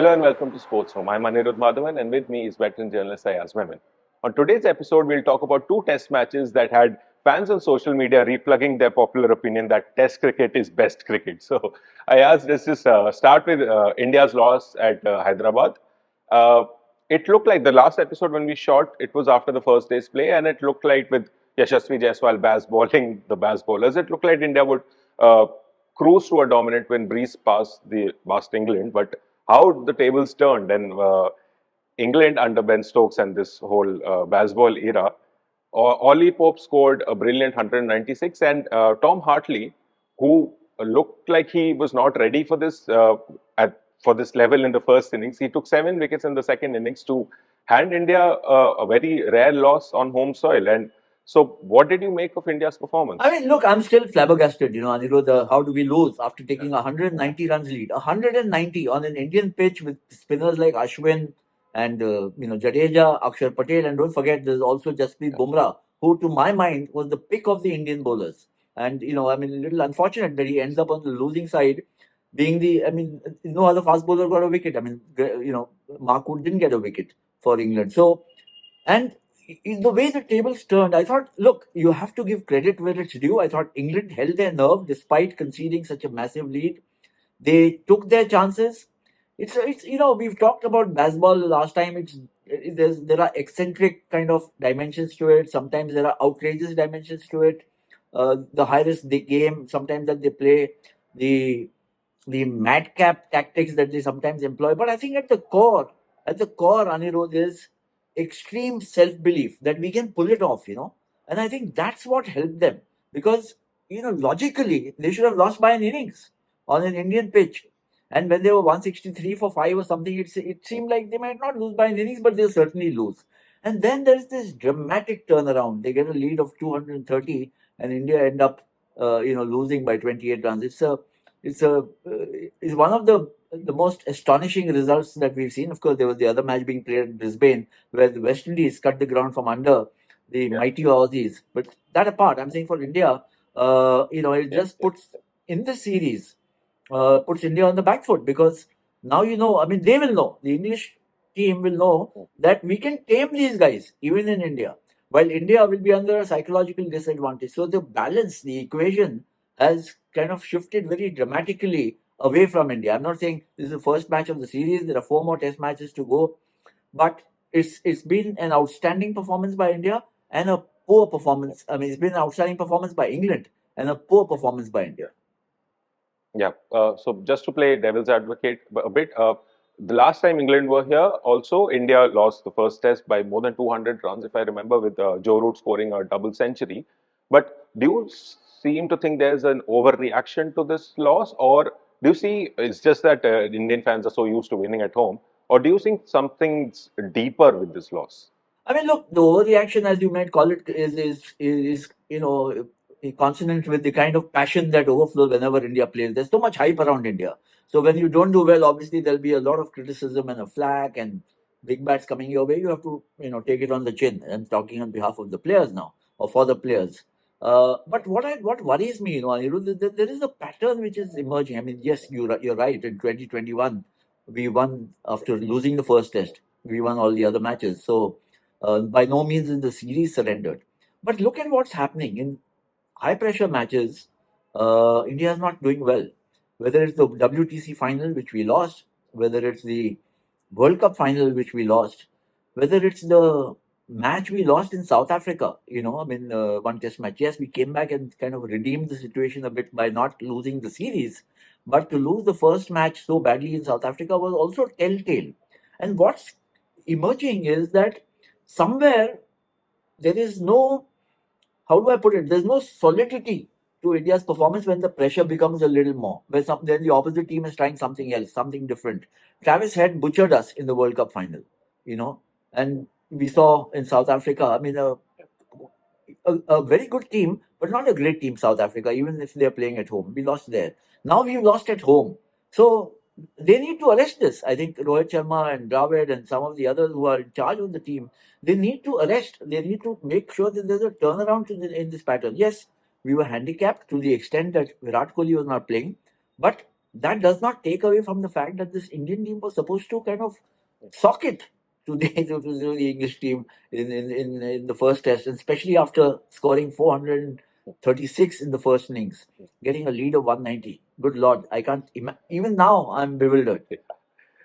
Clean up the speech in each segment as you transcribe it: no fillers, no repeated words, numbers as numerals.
Hello and welcome to Sports Home. I'm Anirudh Madhavan and with me is veteran journalist Ayaz Memon. On today's episode, we'll talk about two test matches that had fans on social media replugging their popular opinion that test cricket is best cricket. So, Ayaz, let's just start with India's loss at Hyderabad. Uh, it looked like the last episode when we shot, it was after the first day's play, and it looked like with Yashasvi Jaiswal Bazballing the Bazballers, it looked like India would uh, cruise to a dominant win, breeze past England. But how the tables turned and England under Ben Stokes and this whole Bazball era, Ollie Pope scored a brilliant 196, and Tom Hartley, who looked like he was not ready for for this level in the first innings, he took 7 wickets in the second innings to hand India a very rare loss on home soil. And so, what did you make of India's performance? I mean, look, I'm still flabbergasted, Anirudh. How do we lose after taking a 190 runs lead? 190 on an Indian pitch with spinners like Ashwin and, Jadeja, Akshar Patel, and don't forget, there's also Jasprit Bumrah, who, to my mind, was the pick of the Indian bowlers. And, I mean, a little unfortunate that he ends up on the losing side, no other fast bowler got a wicket. I mean, Mark Wood didn't get a wicket for England. So, and in the way the tables turned, I thought, look, you have to give credit where it's due. I thought England held their nerve despite conceding such a massive lead. They took their chances. It's we've talked about Bazball last time. There are eccentric kind of dimensions to it. Sometimes there are outrageous dimensions to it. The high risk the game sometimes that they play, the madcap tactics that they sometimes employ. But I think at the core, Anirudh, is extreme self belief that we can pull it off, And I think that's what helped them because, logically, they should have lost by an innings on an Indian pitch. And when they were 163 for 5 or something, it seemed like they might not lose by an innings, but they'll certainly lose. And then there's this dramatic turnaround. They get a lead of 230, and India end up, losing by 28 runs. It's one of the most astonishing results that we've seen. Of course, there was the other match being played in Brisbane where the West Indies cut the ground from under the mighty Aussies. But that apart, I'm saying for India, it just puts in the series, puts India on the back foot because now they will know, the English team will know that we can tame these guys even in India, while India will be under a psychological disadvantage. So the balance, the equation has kind of shifted very dramatically away from India. I'm not saying this is the first match of the series. There are 4 more test matches to go. But it's been an outstanding performance by India and a poor performance. I mean, it's been an outstanding performance by England and a poor performance by India. Yeah. So just to play devil's advocate a bit, the last time England were here, also India lost the first test by more than 200 runs, if I remember, with Joe Root scoring a double century. But do you seem to think there's an overreaction to this loss, or do you see it's just that Indian fans are so used to winning at home, or do you think something's deeper with this loss? I mean, look, the overreaction, as you might call it, is consonant with the kind of passion that overflows whenever India plays. There's so much hype around India. So when you don't do well, obviously there'll be a lot of criticism and a flack and big bats coming your way. You have to, take it on the chin. I'm talking on behalf of the players now or for the players. But what worries me, Anirudh, there is a pattern which is emerging. I mean, yes, you're right. In 2021, we won after losing the first test. We won all the other matches. So by no means is the series surrendered. But look at what's happening in high pressure matches. India is not doing well. Whether it's the WTC final, which we lost, whether it's the World Cup final, which we lost, whether it's the match we lost in South Africa, one test match. Yes, we came back and kind of redeemed the situation a bit by not losing the series. But to lose the first match so badly in South Africa was also telltale. And what's emerging is that somewhere there is no, how do I put it? There's no solidity to India's performance when the pressure becomes a little more. Then the opposite team is trying something else, something different. Travis Head butchered us in the World Cup final, and we saw in South Africa. I mean, a very good team, but not a great team, South Africa, even if they're playing at home. We lost there. Now we've lost at home. So they need to arrest this. I think Rohit Sharma and Dravid and some of the others who are in charge of the team, they need to arrest. They need to make sure that there's a turnaround in this pattern. Yes, we were handicapped to the extent that Virat Kohli was not playing, but that does not take away from the fact that this Indian team was supposed to kind of sock it to the, to the English team in the first test, and especially after scoring 436 in the first innings, getting a lead of 190. Good Lord, I can't even now I'm bewildered.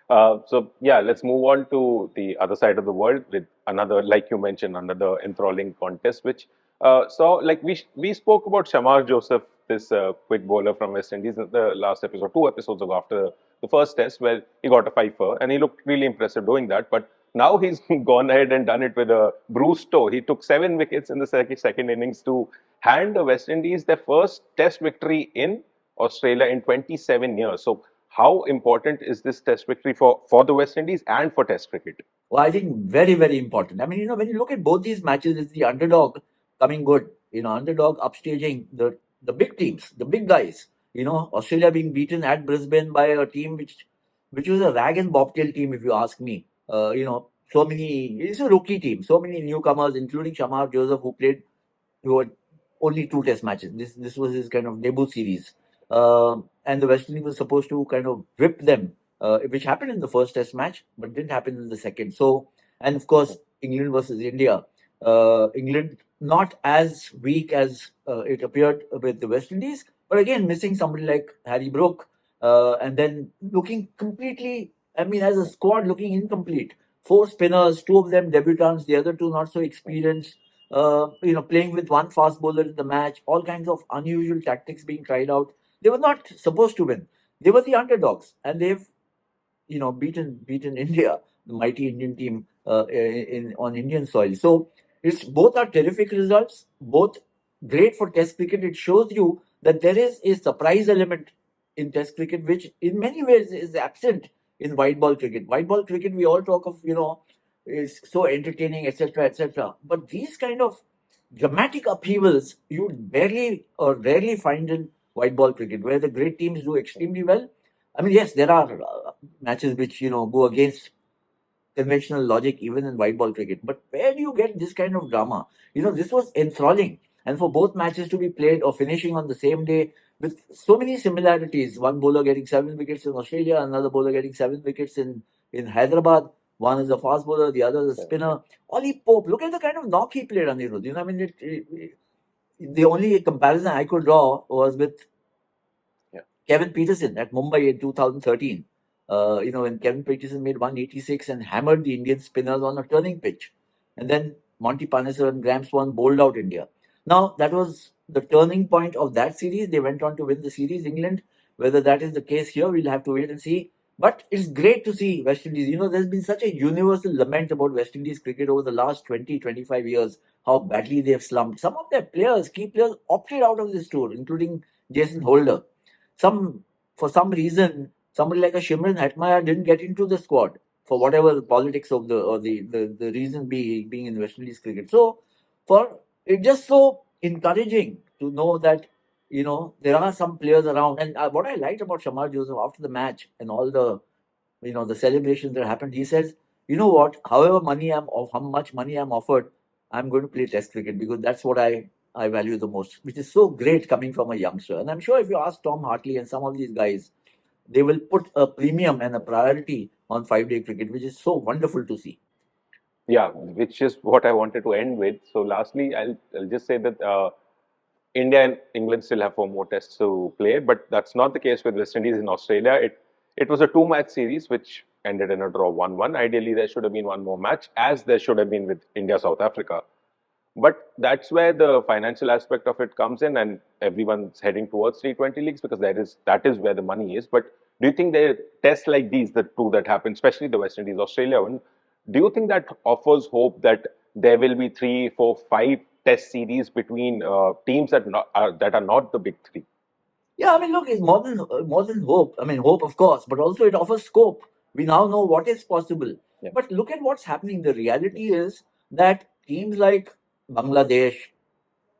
So yeah, let's move on to the other side of the world with another, like you mentioned, another enthralling contest. Which like we spoke about Shamar Joseph, this quick bowler from West Indies, in the last episode, 2 episodes ago, after the first test, where he got a fifer, and he looked really impressive doing that. But now he's gone ahead and done it with a bruised toe. He took 7 wickets in the second innings to hand the West Indies their first test victory in Australia in 27 years. So how important is this test victory for the West Indies and for test cricket? Well, I think very, very important. I mean, when you look at both these matches, it's the underdog coming good. Underdog upstaging the big teams, the big guys. Australia being beaten at Brisbane by a team which was a rag and bobtail team, if you ask me. So many. It's a rookie team. So many newcomers, including Shamar Joseph, who had only 2 test matches. This was his kind of debut series. And the West Indies was supposed to kind of whip them, which happened in the first test match, but didn't happen in the second. So, and of course, England versus India. England not as weak as it appeared with the West Indies, but again, missing somebody like Harry Brook, and then looking completely, as a squad, looking incomplete. 4 spinners, 2 of them debutants, the other 2 not so experienced. Playing with one fast bowler in the match, all kinds of unusual tactics being tried out. They were not supposed to win. They were the underdogs, and they've beaten India, the mighty Indian team, on Indian soil. So it's both are terrific results, both great for Test cricket. It shows you that there is a surprise element in Test cricket, which in many ways is absent in white ball cricket. White ball cricket, we all talk of, is so entertaining, etc., etc. But these kind of dramatic upheavals you barely or rarely find in white ball cricket, where the great teams do extremely well. I mean, yes, there are matches which go against conventional logic even in white ball cricket. But where do you get this kind of drama? This was enthralling. And for both matches to be played or finishing on the same day with so many similarities, one bowler getting 7 wickets in Australia, another bowler getting 7 wickets in Hyderabad. One is a fast bowler, the other is a spinner. Ollie Pope, look at the kind of knock he played, Anirudh. The only comparison I could draw was with Kevin Peterson at Mumbai in 2013. When Kevin Peterson made 186 and hammered the Indian spinners on a turning pitch. And then Monty Panesar and Graham Swan bowled out India. Now, that was the turning point of that series. They went on to win the series, England. Whether that is the case here, we'll have to wait and see. But it's great to see West Indies. There's been such a universal lament about West Indies cricket over the last 20, 25 years, how badly they've slumped. Some of their players, key players, opted out of this tour, including Jason Holder. For some reason, somebody like a Shimron Hetmeyer didn't get into the squad for whatever the politics of the reason being in West Indies cricket. So for it's just so encouraging to know that there are some players around. And what I liked about Shamar Joseph after the match and all the celebrations that happened, he says, you know what, how much money I'm offered, I'm going to play Test cricket because that's what I value the most, which is so great coming from a youngster. And I'm sure if you ask Tom Hartley and some of these guys, they will put a premium and a priority on 5-day cricket, which is so wonderful to see. Yeah, which is what I wanted to end with. So, lastly, I'll just say that India and England still have 4 more tests to play, but that's not the case with West Indies in Australia. It was a 2-match series which ended in a draw 1-1. Ideally, there should have been one more match, as there should have been with India South Africa. But that's where the financial aspect of it comes in, and everyone's heading towards T20 leagues because that is where the money is. But do you think the tests like these, the 2 that happen, especially the West Indies Australia one, do you think that offers hope that there will be 3, 4, 5 test series between teams that are not the big 3? Yeah, I mean, look, it's more than hope. I mean, hope, of course, but also it offers scope. We now know what is possible. Yeah. But look at what's happening. The reality is that teams like Bangladesh,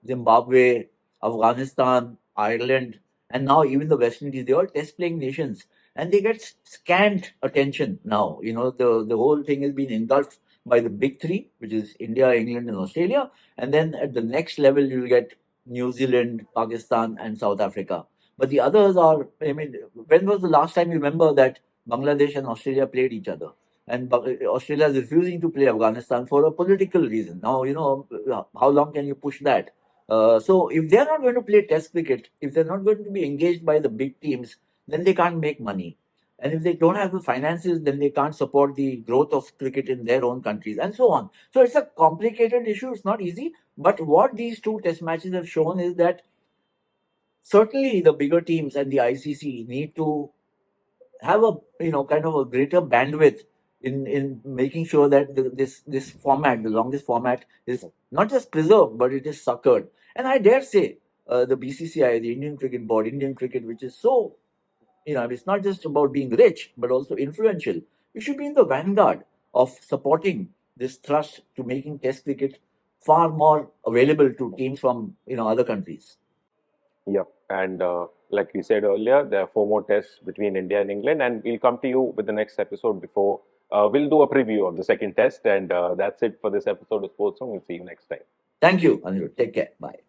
Zimbabwe, Afghanistan, Ireland, and now even the West Indies, they're all test playing nations. And they get scant attention now. The whole thing has been engulfed by the big 3, which is India, England, and Australia. And then at the next level, you'll get New Zealand, Pakistan, and South Africa. But the others are, I mean, when was the last time you remember that Bangladesh and Australia played each other? And Australia is refusing to play Afghanistan for a political reason. Now, how long can you push that? So if they're not going to play Test cricket, if they're not going to be engaged by the big teams, then they can't make money. And if they don't have the finances, then they can't support the growth of cricket in their own countries, and so on. So it's a complicated issue. It's not easy. But what these two Test matches have shown is that certainly the bigger teams and the ICC need to have a kind of a greater bandwidth in making sure that this format, the longest format, is not just preserved but it is succored. And I dare say the BCCI, the Indian Cricket Board, Indian cricket, which is so it's not just about being rich but also influential. We should be in the vanguard of supporting this thrust to making Test cricket far more available to teams from other countries. Yep. And like we said earlier, there are 4 more tests between India and England, and we'll come to you with the next episode before we'll do a preview of the second test. And that's it for this episode of Sports Room. We'll see you next time. Thank you, Anirudh. Take care. Bye.